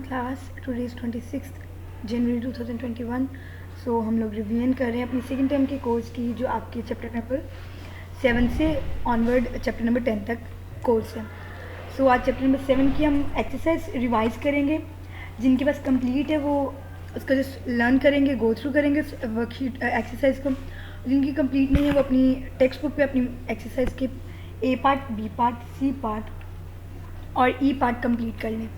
Class today is 26 जनवरी 2021। सो हम लोग revision कर रहे हैं अपनी सेकेंड टर्म के कोर्स की, जो आपके चैप्टर नंबर 7 से ऑनवर्ड चैप्टर नंबर 10 तक कोर्स है। सो आज चैप्टर नंबर 7 की हम एक्सरसाइज रिवाइज करेंगे। जिनके पास कंप्लीट है वो उसका जस्ट लर्न करेंगे, गो थ्रू करेंगे उस वर्कशीट एक्सरसाइज को। जिनकी कंप्लीट नहीं है वो अपनी टेक्स्ट बुक पे अपनी एक्सरसाइज के A part, B part, C part और ई पार्ट कंप्लीट कर लें।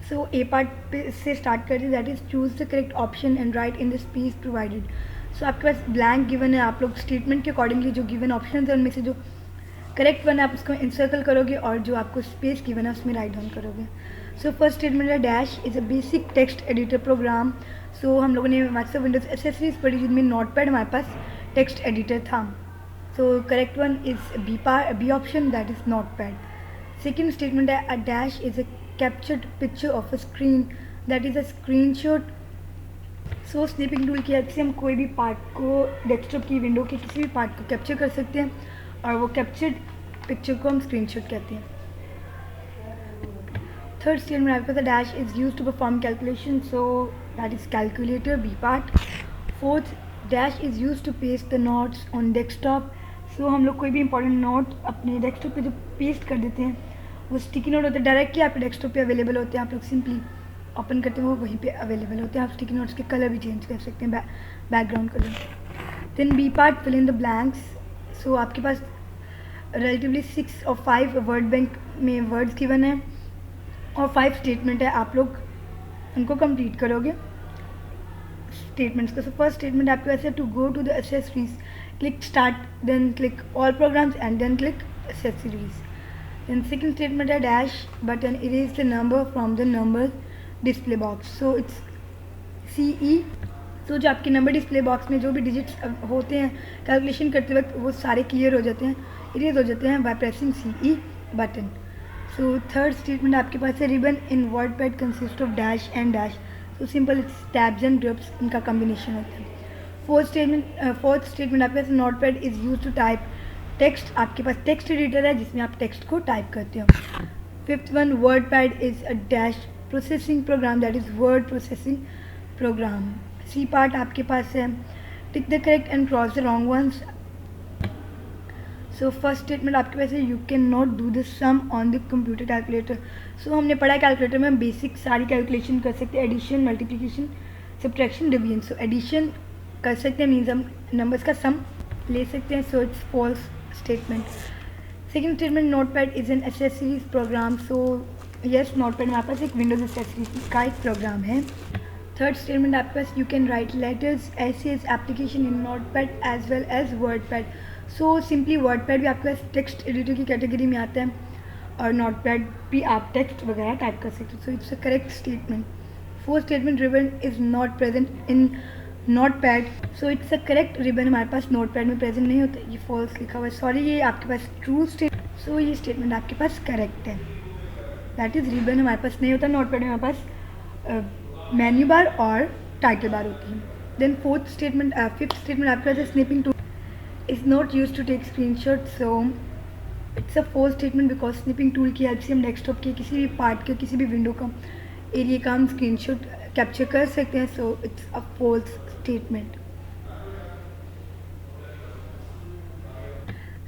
सो ए पार्ट से स्टार्ट करते हैं, that is choose the correct option and write in the space provided. So आपके पास ब्लैंक गिवन है, आप लोग स्टेटमेंट के अकॉर्डिंगली जो गिवन ऑप्शन है उनमें से जो करेक्ट वन है आप उसको इंसर्कल करोगे और जो आपको स्पेस गिवन है उसमें राइट डाउन करोगे। सो फर्स्ट स्टेटमेंट है dash is a basic text editor program. So हम लोगों ने माइक्रोसॉफ्ट विंडोज एसेसरीज पढ़ी जिनमें नोटपैड हमारे पास टेक्स्ट एडिटर था। So correct one is B option, that is Notepad. Second statement है a dash is a captured picture of a screen, that is a screenshot। So snipping tool की help से हम कोई भी part को desktop की window के किसी भी पार्ट को कैप्चर कर सकते हैं और वो कैप्चर्ड पिक्चर को हम स्क्रीनशॉट कहते हैं। थर्ड स्टेटमेंट आपके पास dash is use to perform calculation, so that is calculator, B part. Fourth dash is use to paste the notes on desktop. So हम लोग कोई भी इंपॉर्टेंट नोट अपने डेस्कटॉप पे जो पेस्ट कर देते हैं वो स्टिकी नोट होते हैं, डायरेक्टली आपके डेस्कटॉप पे अवेलेबल होते हैं। आप लोग सिंपली ओपन करते हैं वो वहीं पे अवेलेबल होते हैं। आप स्टिकी नोट्स के कलर भी चेंज कर सकते हैं, background colour. Then B part fill in the blanks. So आपके पास रिलेटिवली 6 और 5 वर्ड बैंक में वर्ड्स गिवन है और 5 स्टेटमेंट है, आप लोग उनको कंप्लीट करोगे स्टेटमेंट्स को। सो फर्स्ट स्टेटमेंट आपके पास है to go to the accessories, click start, then click all programs and then click accessories. Then second statement है dash button erase the number from the number display box, so it's CE। तो जो आपके number display box में जो भी digits होते हैं calculation करते वक्त वो सारे क्लियर हो जाते हैं, इरेज हो जाते हैं by pressing CE button. So third statement आपके पास है ribbon in WordPad consist of dash and dash, so simple it's tabs and groups, इनका कॉम्बिनेशन होता है। फोर्थ स्टेटमेंट आपके पास Notepad is use to type text, आपके पास टेक्स्ट एडिटर है जिसमें आप टेक्स्ट को टाइप करते हो। Fifth one WordPad is a dash processing program, that is word processing program. C part आपके पास है tick the correct and cross the wrong ones. So first statement आपके पास है you can not do the sum on the computer calculator. So हमने पढ़ा है calculator में हम बेसिक सारी कैलकुलेशन कर सकते हैं, addition, multiplication, subtraction, division. So addition कर सकते हैं, मीन्स हम नंबर्स का सम ले सकते हैं। So it's false statement. Second statement notepad is an accessories program, so yes notepad हमारे पास एक विंडोज एसेसरीज का एक प्रोग्राम है। थर्ड स्टेटमेंट आपके पास you can write letters essays application in Notepad as well as WordPad. So simply WordPad भी आपके पास टेक्स्ट एडिटर की कैटेगरी में आता है और नोटपैड भी आप टेक्स्ट वगैरह टाइप कर सकते हो। सो it's a correct statement. Fourth statement ribbon is not present in notepad, so it's a correct ribbon हमारे पास नोटपैड में प्रेजेंट नहीं होता, ये फॉल्स लिखा हुआ है, सॉरी ये आपके पास ट्रू स्टेटमेंट। सो ये स्टेटमेंट आपके पास करेक्ट है, दैट इज़ रिबन हमारे पास नहीं होता नोटपैड में, हमारे पास मेन्यू बार और टाइटल बार होती है। देन फिफ्थ स्टेटमेंट आपके पास snipping tool is not use to take screenshot, so it's a false statement because snipping tool की हेल्प से हम डेस्कटॉप के किसी भी पार्ट के किसी भी विंडो का एरिया का हम स्क्रीनशॉट कैप्चर कर सकते हैं। So it's a false statement.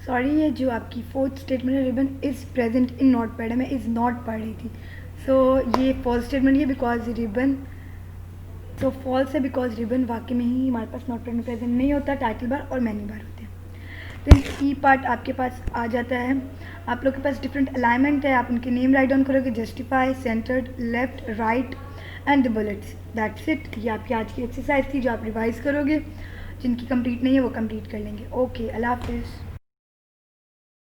Sorry ये जो आपकी फोर्थ स्टेटमेंट है ribbon is present in notepad है, मैं इज़ नॉट पढ़ रही थी। सो ये फॉल्स स्टेटमेंट है बिकॉज रिबन, तो फॉल्स है बिकॉज रिबन वाकई में ही हमारे पास नोटपैड में प्रेजेंट नहीं होता, टाइटल बार और मेन्यू बार होते हैं। देन ई पार्ट आपके पास आ जाता है, आप लोग के पास डिफरेंट अलाइनमेंट है, आप उनके नेम राइट डाउन करोगे, justify, centred, left, right and the bullets, that's it. ये आपकी आज की एक्सरसाइज थी जो आप रिवाइज करोगे, जिनकी कंप्लीट नहीं है वो कंप्लीट कर लेंगे। ओके, अल्लाह हाफिज़।